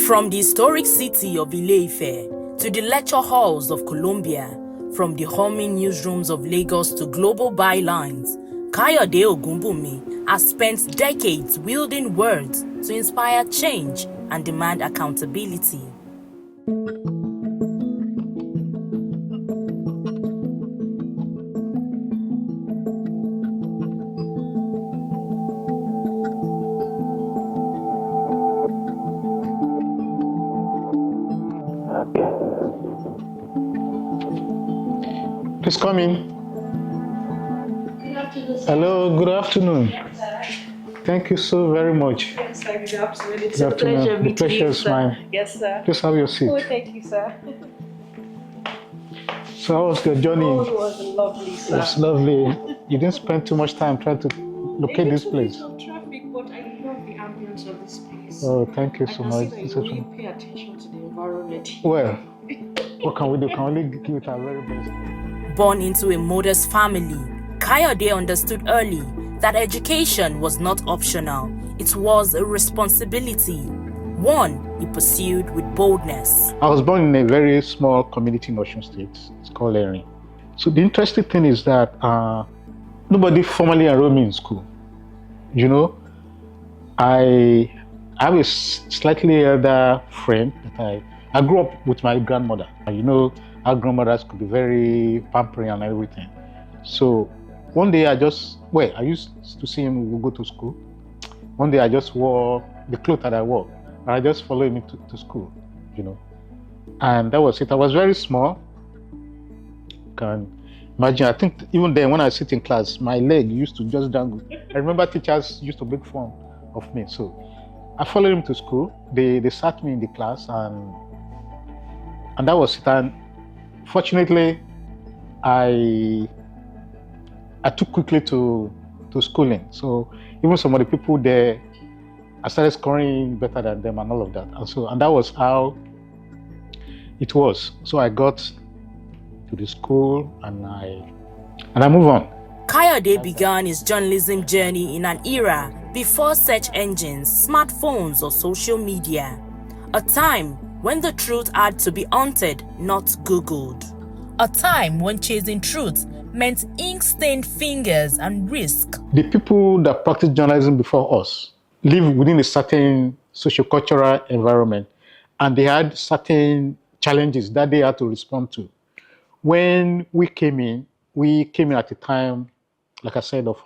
From the historic city of Ile-Ife to the lecture halls of Columbia, from the humming newsrooms of Lagos to global bylines, Kayode Ogunbunmi has spent decades wielding words to inspire change and demand accountability. Please come in. Good afternoon. Hello, good afternoon. Thank you so very much. Yes, sir. Good afternoon. It's Good a pleasure afternoon. The meeting pleasure you, is sir. mine. Yes, sir. Just have your seat. Oh, thank you, sir. So how was your journey? Oh, it was lovely, sir. It was lovely. You didn't spend too much time trying to locate this place. A little bit of traffic, but I love the ambience of this place. Oh, thank you I so can much. see that you really pay attention to the environment. Well, what can we do? Can only give it our very best. Born into a modest family, Kayode understood early that education was not optional. It was a responsibility, one he pursued with boldness. I was born in a very small community in Osun State. It's called Erin. So the interesting thing is that nobody formally enrolled me in school. You know, I have a slightly elder friend that I grew up with my grandmother. You know, our grandmothers could be very pampering and everything. So one day I used to see him go to school. One day I just wore the clothes that I wore, and I just followed him to school, you know. And that was it. I was very small. You can imagine, I think even then when I sit in class, my leg used to just dangle. I remember teachers used to make fun of me. So I followed him to school. They sat me in the class, and that was it. And fortunately, I took quickly to schooling. So even some of the people there, I started scoring better than them and all of that. And that was how it was. So I got to the school and I moved on. Kayode began his journalism journey in an era before search engines, smartphones, or social media. A time when the truth had to be hunted, not Googled. A time when chasing truth meant ink-stained fingers and risk. The people that practiced journalism before us lived within a certain socio-cultural environment, and they had certain challenges that they had to respond to. When we came in at a time, like I said, of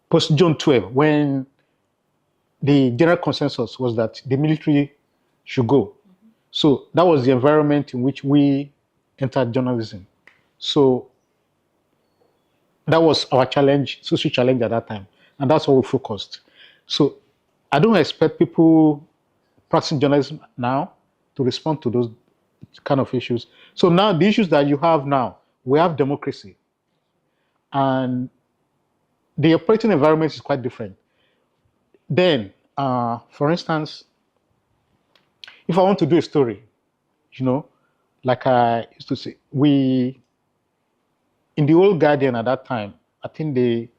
post-June 12, when the general consensus was that the military should go. So that was the environment in which we entered journalism. So that was our challenge, social challenge at that time. And that's how we focused. So I don't expect people practicing journalism now to respond to those kind of issues. So now the issues that you have now, we have democracy. And the operating environment is quite different. Then, for instance, if I want to do a story, you know, like I used to say, in the old Guardian at that time, I think there's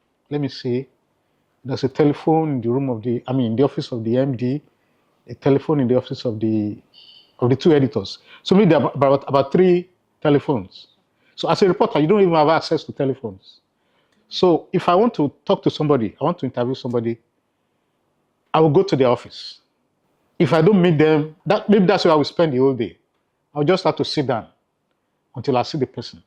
a telephone in the room in the office of the MD, a telephone in the office of the two editors. So maybe there are about 3 telephones. So as a reporter, you don't even have access to telephones. So if I want to talk to somebody, I want to interview somebody, I will go to the office. If I don't meet them, maybe that's where I will spend the whole day. I'll just have to sit down until I see the person.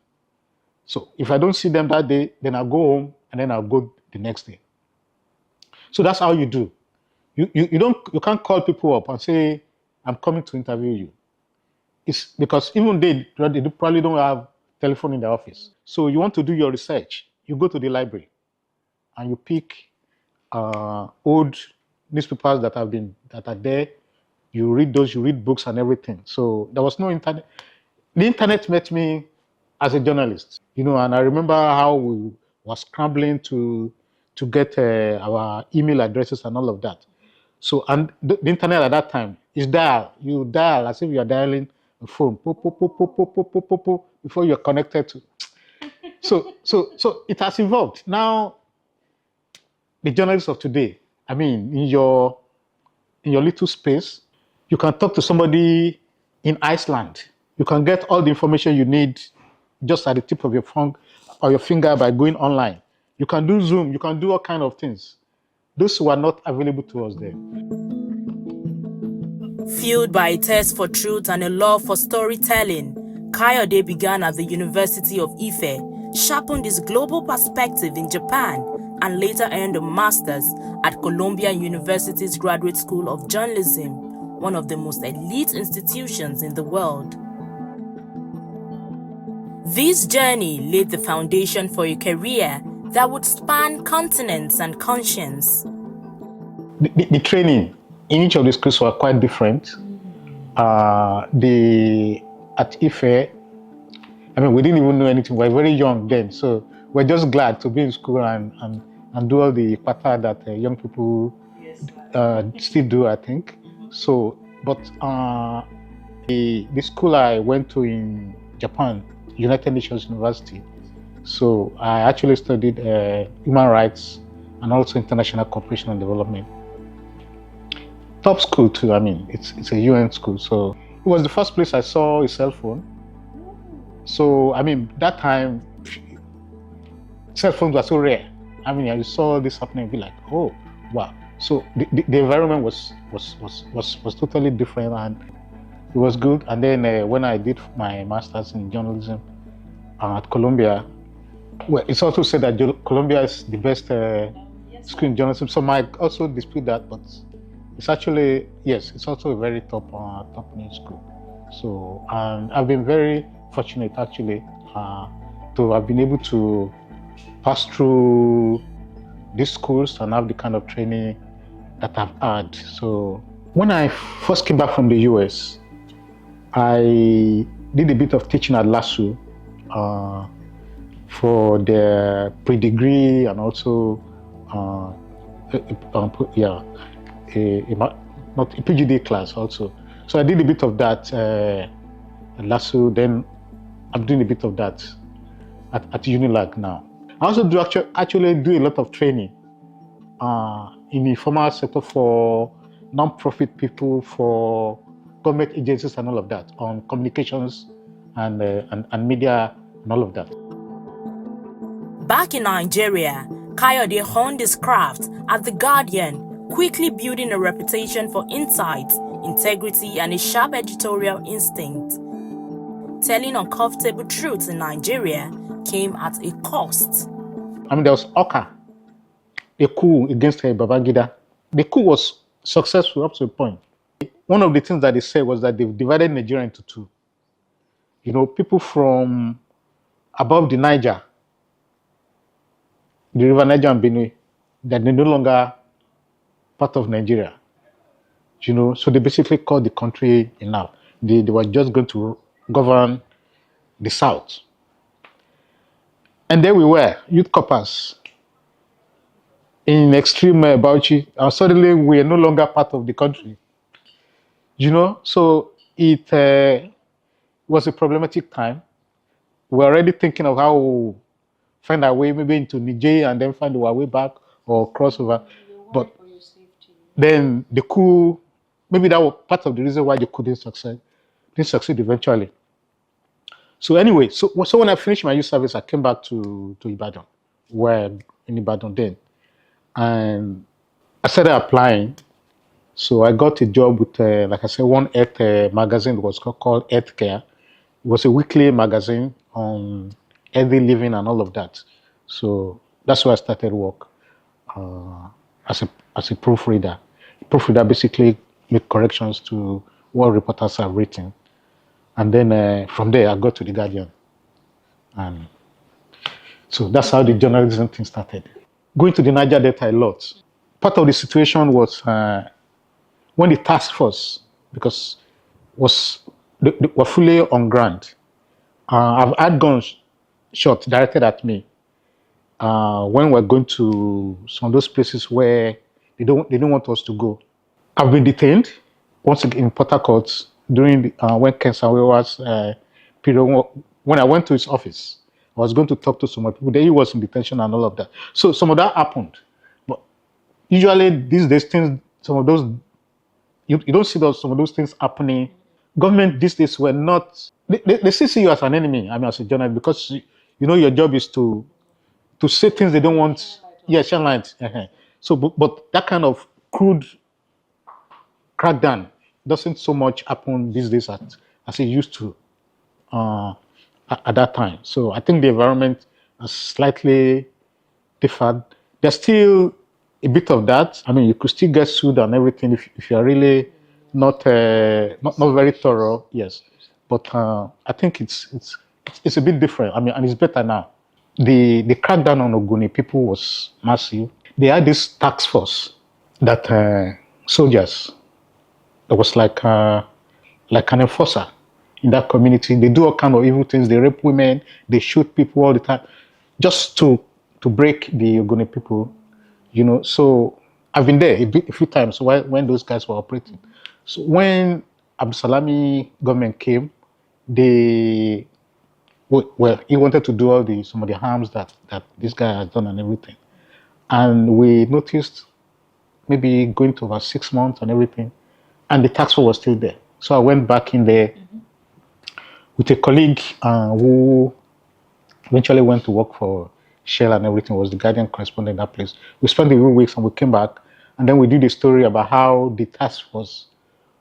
So if I don't see them that day, then I'll go home and then I'll go the next day. So that's how you do. You can't call people up and say, I'm coming to interview you. It's because even they probably don't have telephone in the office. So you want to do your research, you go to the library and you pick old newspapers that are there. You read those, you read books and everything. So there was no internet. The internet met me as a journalist, you know, and I remember how we were scrambling to to get our email addresses and all of that. So, and the internet at that time is dial. You dial as if you're dialing a phone, before you're connected to. So it has evolved. Now, the journalists of today, I mean, in your little space, you can talk to somebody in Iceland. You can get all the information you need just at the tip of your phone or your finger by going online. You can do Zoom. You can do all kinds of things. Those were not available to us then. Fueled by a thirst for truth and a love for storytelling, Kayode began at the University of Ife, sharpened his global perspective in Japan, and later earned a master's at Columbia University's Graduate School of Journalism, one of the most elite institutions in the world. This journey laid the foundation for a career that would span continents and conscience. The training in each of the schools were quite different. At Ife, I mean, we didn't even know anything. We were very young then, so we're just glad to be in school and do all the pata that young people still do, I think. So, but the school I went to in Japan, United Nations University. So I actually studied human rights and also international cooperation and development. Top school too. I mean, it's a UN school, so it was the first place I saw a cell phone. So I mean, that time cell phones were so rare. I mean, I saw this happening, be like, oh wow. So the environment was totally different, and it was good. And then when I did my master's in journalism at Columbia, well, it's also said that Columbia is the best school in journalism. Some might also dispute that, but it's actually, yes, it's also a very top notch school. So I've been very fortunate actually to have been able to pass through these schools and have the kind of training that I've had. So when I first came back from the US, I did a bit of teaching at LASU for the pre-degree and also not a PGD class also. So I did a bit of that at LASU. Then I'm doing a bit of that at UNILAG now. I also do actually do a lot of training in the informal sector for non-profit people, for government agencies and all of that, on communications and media and all of that. Back in Nigeria, Kayode honed his craft at The Guardian, quickly building a reputation for insight, integrity, and a sharp editorial instinct. Telling uncomfortable truths in Nigeria came at a cost. I mean, there was Oka, a coup against Babangida. The coup was successful up to a point. One of the things that they said was that they've divided Nigeria into two. You know, people from above the Niger, the river Niger and Benue, that they're no longer part of Nigeria. You know, so they basically called the country enough. They were just going to govern the South. And there we were, youth corpers, in extreme Bauchi, and suddenly we are no longer part of the country. You know, so it was a problematic time. We're already thinking of how we'll find our way maybe into Niger and then find our way back or crossover. But then the coup, maybe that was part of the reason why the coup didn't succeed eventually. So anyway, so when I finished my youth service, I came back to Ibadan, where in Ibadan then. And I started applying. So I got a job with, like I said, one health magazine that was called Health Care. It was a weekly magazine on healthy living and all of that. So that's where I started work as a proofreader. Proofreader basically make corrections to what reporters have written. And then from there, I got to The Guardian. And so that's how the journalism thing started. Going to the Niger Delta a lot. Part of the situation was when the task force, because they were fully on ground. I've had guns shot directed at me. when we're going to some of those places where they don't want us to go. I've been detained once again in Port Harcourt during when Ken Sawewa's period. When I went to his office, I was going to talk to some people. There he was in detention and all of that. So some of that happened. But usually these days, things, some of those, you don't see some of those things happening. Government these days were not, they still see you as an enemy, I mean, as a journalist, because your job is to say things they don't want. Yeah, shine light. So, but that kind of crude crackdown doesn't so much happen these days as it used to at that time. So I think the environment has slightly differed. There's still a bit of that. I mean, you could still get sued and everything if you're really not very thorough. Yes, but I think it's a bit different. I mean, and it's better now. The crackdown on Ogoni people was massive. They had this task force that soldiers. It was like an enforcer in that community. They do all kind of evil things. They rape women. They shoot people all the time, just to break the Ogoni people. So I've been there a few times when those guys were operating. So when Abdulsalami government came, they he wanted to do some of the harms that this guy has done and everything. And we noticed maybe going to about 6 months and everything, and the tax force was still there. So I went back in there with a colleague who eventually went to work for Shell and everything, was the Guardian correspondent in that place. We spent a few weeks and we came back, and then we did a story about how the task force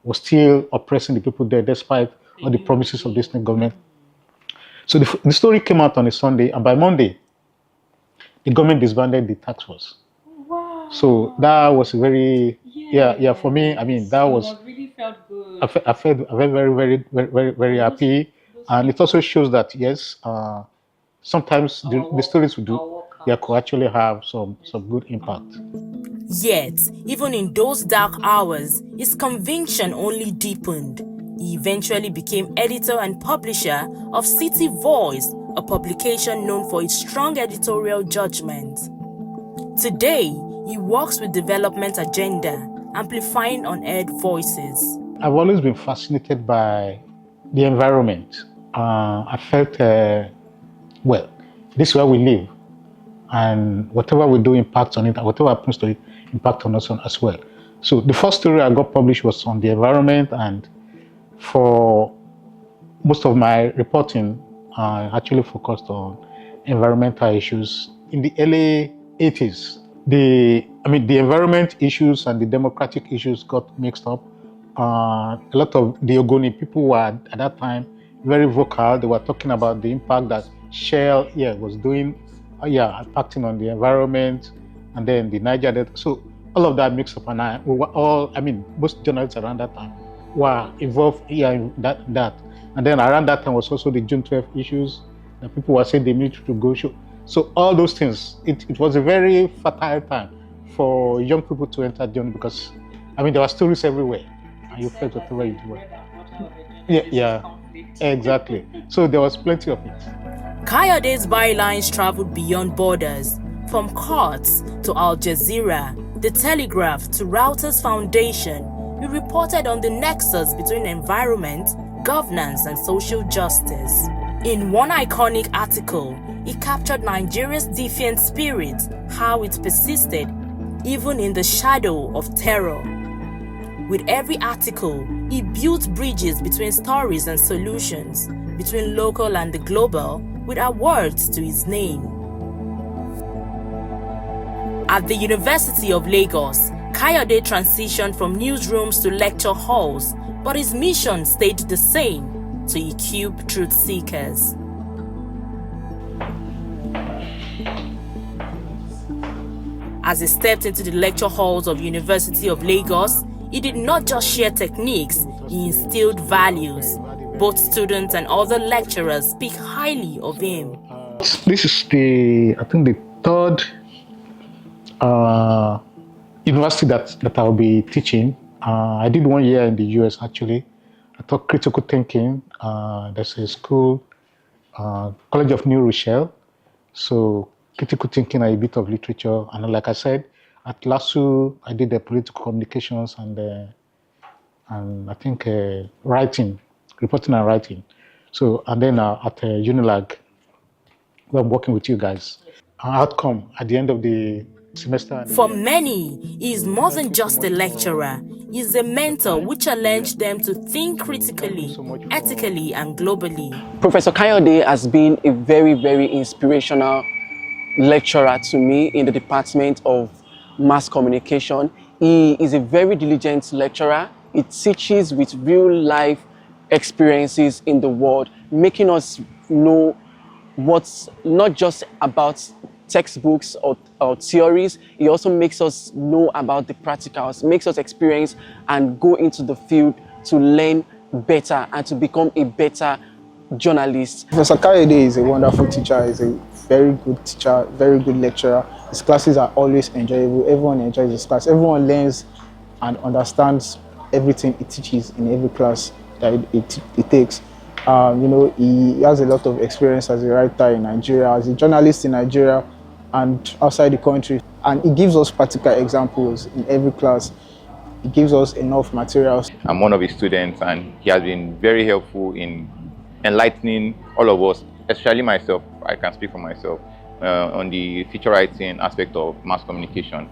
was still oppressing the people there despite all the promises of this new government. So the story came out on a Sunday, and by Monday, the government disbanded the task force. Wow. So that was a very, for me, I mean, that was, really felt good. I felt very, very, very, very, very happy. And it also shows that, yes, sometimes the stories we do, could actually have some good impact. Yet, even in those dark hours, his conviction only deepened. He eventually became editor and publisher of City Voice, a publication known for its strong editorial judgment. Today, he works with Development Agenda, amplifying unheard voices. I've always been fascinated by the environment. I felt, this is where we live, and whatever we do impacts on it, and whatever happens to it impacts on us as well. So the first story I got published was on the environment, and for most of my reporting, I actually focused on environmental issues. In the early 80s, the environment issues and the democratic issues got mixed up. A lot of the Ogoni people were at that time very vocal. They were talking about the impact that Shell was doing, impacting on the environment, and then the Niger Delta. So all of that mixed up, and we were all, most journalists around that time were involved in that. And then around that time was also the June 12 issues that people were saying they need to go show. So all those things, it was a very fertile time for young people to enter the journey, because there were stories everywhere, and you felt whatever you do. Exactly. So there was plenty of it. Kayode's bylines traveled beyond borders, from courts to Al Jazeera, The Telegraph to Reuters Foundation. He reported on the nexus between environment, governance, and social justice. In one iconic article, he captured Nigeria's defiant spirit, how it persisted even in the shadow of terror. With every article, he built bridges between stories and solutions, between local and the global, with awards to his name. At the University of Lagos, Kayode transitioned from newsrooms to lecture halls, but his mission stayed the same: to equip truth seekers. As he stepped into the lecture halls of University of Lagos, he did not just share techniques, he instilled values. Both students and other lecturers speak highly of him. This is the third university that I'll be teaching. I did 1 year in the US actually. I taught critical thinking. There's a school, College of New Rochelle. So critical thinking and a bit of literature. And like I said, at LASU, I did the political communications and I think writing, reporting and writing. So, and then at UNILAG, where I'm working with you guys. Outcome at the end of the semester. For many, he is more than just a lecturer. He is a mentor who challenged them to think critically, ethically, and globally. Professor Kayode has been a very, very inspirational lecturer to me in the Department of Mass Communication. He is a very diligent lecturer. He teaches with real life experiences in the world, making us know what's not just about textbooks or theories. He also makes us know about the practicals, makes us experience and go into the field to learn better and to become a better journalist. Professor Kayode is a wonderful teacher. He's a very good teacher, very good lecturer. His classes are always enjoyable. Everyone enjoys his class. Everyone learns and understands everything he teaches in every class that it takes. You know, he has a lot of experience as a writer in Nigeria, as a journalist in Nigeria and outside the country. And he gives us practical examples in every class. He gives us enough materials. I'm one of his students, and he has been very helpful in enlightening all of us, especially myself. I can speak for myself on the feature writing aspect of mass communication.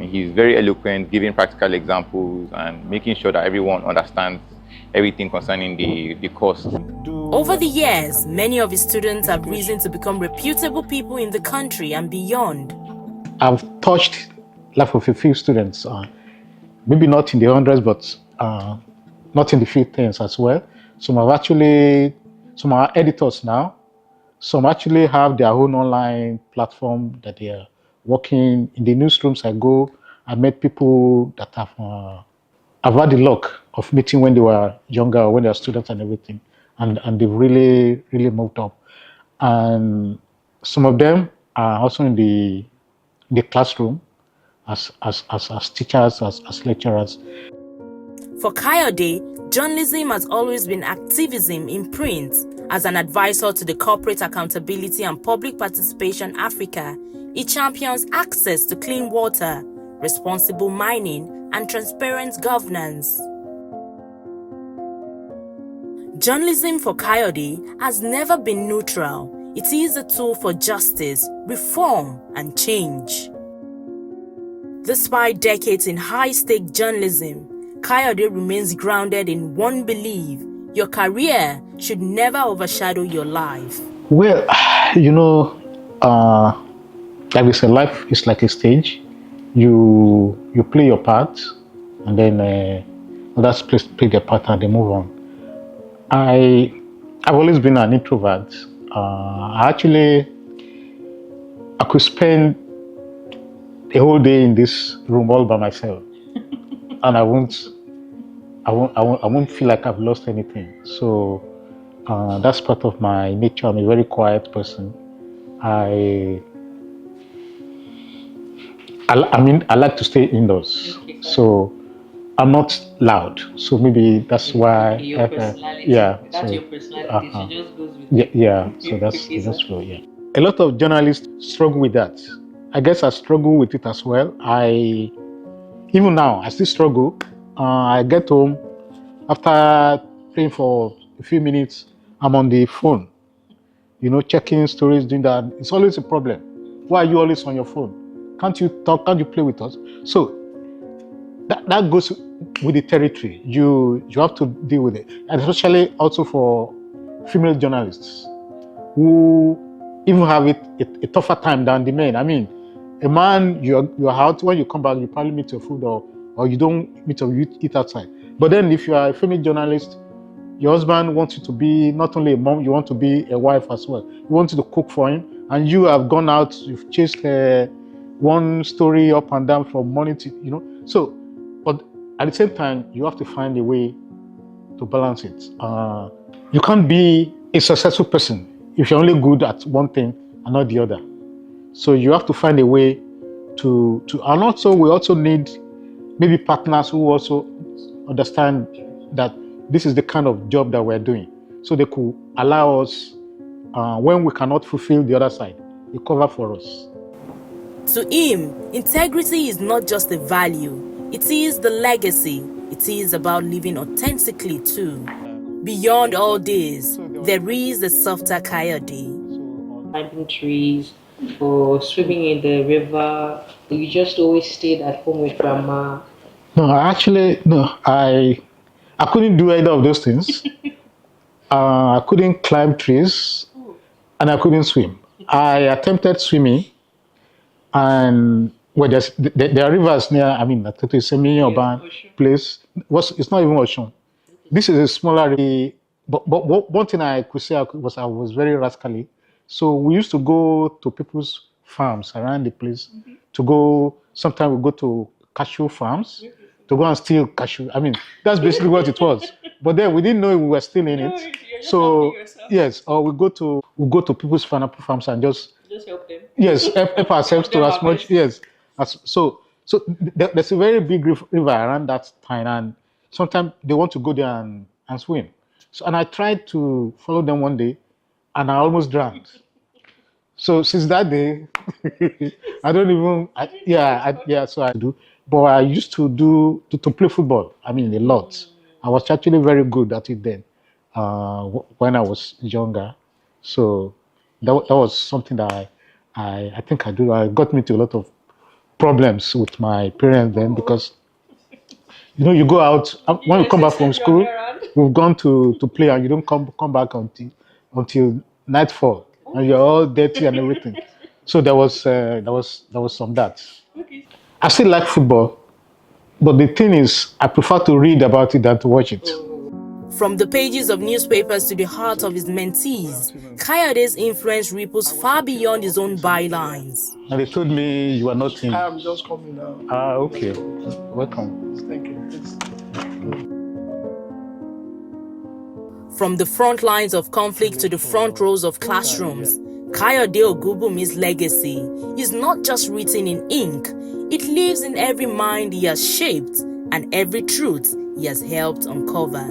He's very eloquent, giving practical examples and making sure that everyone understands everything concerning the course. Over the years, many of his students have risen to become reputable people in the country and beyond. I've touched life of a few students, maybe not in the hundreds, but not in the few tens as well. Some are editors now. Some actually have their own online platform that they are working in the newsrooms. I met people that I've had the luck of meeting when they were younger, or when they were students and everything, and they've really moved up. And some of them are also in the classroom as teachers, as lecturers. For Kayode, journalism has always been activism in print. As an advisor to the Corporate Accountability and Public Participation Africa, he champions access to clean water, responsible mining, and transparent governance. Journalism for Kayode has never been neutral. It is a tool for justice, reform, and change. Despite decades in high-stake journalism, Kayode remains grounded in one belief: your career should never overshadow your life. Well, you know, like we say, life is like a stage. You play your part, and then others play their part and they move on. I've always been an introvert. I could spend a whole day in this room all by myself, and I won't feel like I've lost anything. So that's part of my nature. I'm a very quiet person. I like to stay indoors. Okay, so I'm not loud. So maybe that's why. Your personality. Yeah. That's so, your personality. So just goes with yeah. So that's true. Yeah. A lot of journalists struggle with that. I guess I struggle with it as well. Even now, I still struggle. I get home after praying for a few minutes. I'm on the phone, checking stories, doing that. It's always a problem. Why are you always on your phone? Can't you talk? Can't you play with us? So that goes with the territory. You have to deal with it, and especially also for female journalists who even have a tougher time than the men. I mean, a man, you're out, when you come back, you probably meet your food or you don't meet or you eat outside. But then if you are a female journalist, your husband wants you to be not only a mom, you want to be a wife as well. You want you to cook for him, and you have gone out, you've chased one story up and down from morning to, So, but at the same time, you have to find a way to balance it. You can't be a successful person if you're only good at one thing and not the other. So you have to find a way to and also we also need maybe partners who also understand that this is the kind of job that we're doing. So they could allow us when we cannot fulfill the other side, he covered for us. To him, integrity is not just a value, it is the legacy. It is about living authentically too. Beyond all this, there is the softer Kayode. Climbing trees or swimming in the river. You just always stayed at home with grandma. No, actually, no, I couldn't do either of those things. I couldn't climb trees and I couldn't swim. I attempted swimming, and well, there are rivers near, I mean, it's a semi-urban place. It's not even Ocean. This is a smaller river. But one thing I could say was I was very rascally. So we used to go to people's farms around the place to go, sometimes we go to cashew farms to go and steal cashew. I mean, that's basically what it was. But then we didn't know we were still in it. So yes, or we go to people's farms and just help them. yes, help ourselves to as much. Yes, so there's a very big river around that time, and sometimes they want to go there and swim. So and I tried to follow them one day, and I almost drowned. So since that day, I don't even. So I do. But I used to to play football. I mean, a lot. I was actually very good at it then, when I was younger. So that was something that I think I do. I got me to a lot of problems with my parents then because you go out when you come back from school, we've gone to play and you don't come back until nightfall and you're all dirty and everything. So there was some that. I still like football, but the thing is, I prefer to read about it than to watch it. From the pages of newspapers to the heart of his mentees, Kayode's influence ripples far beyond his own bylines. And they told me you are not in. I'm just coming now. Okay. Welcome. Thank you. From the front lines of conflict to the front rows of classrooms, Kayode Ogunbunmi's legacy is not just written in ink, it lives in every mind he has shaped and every truth he has helped uncover.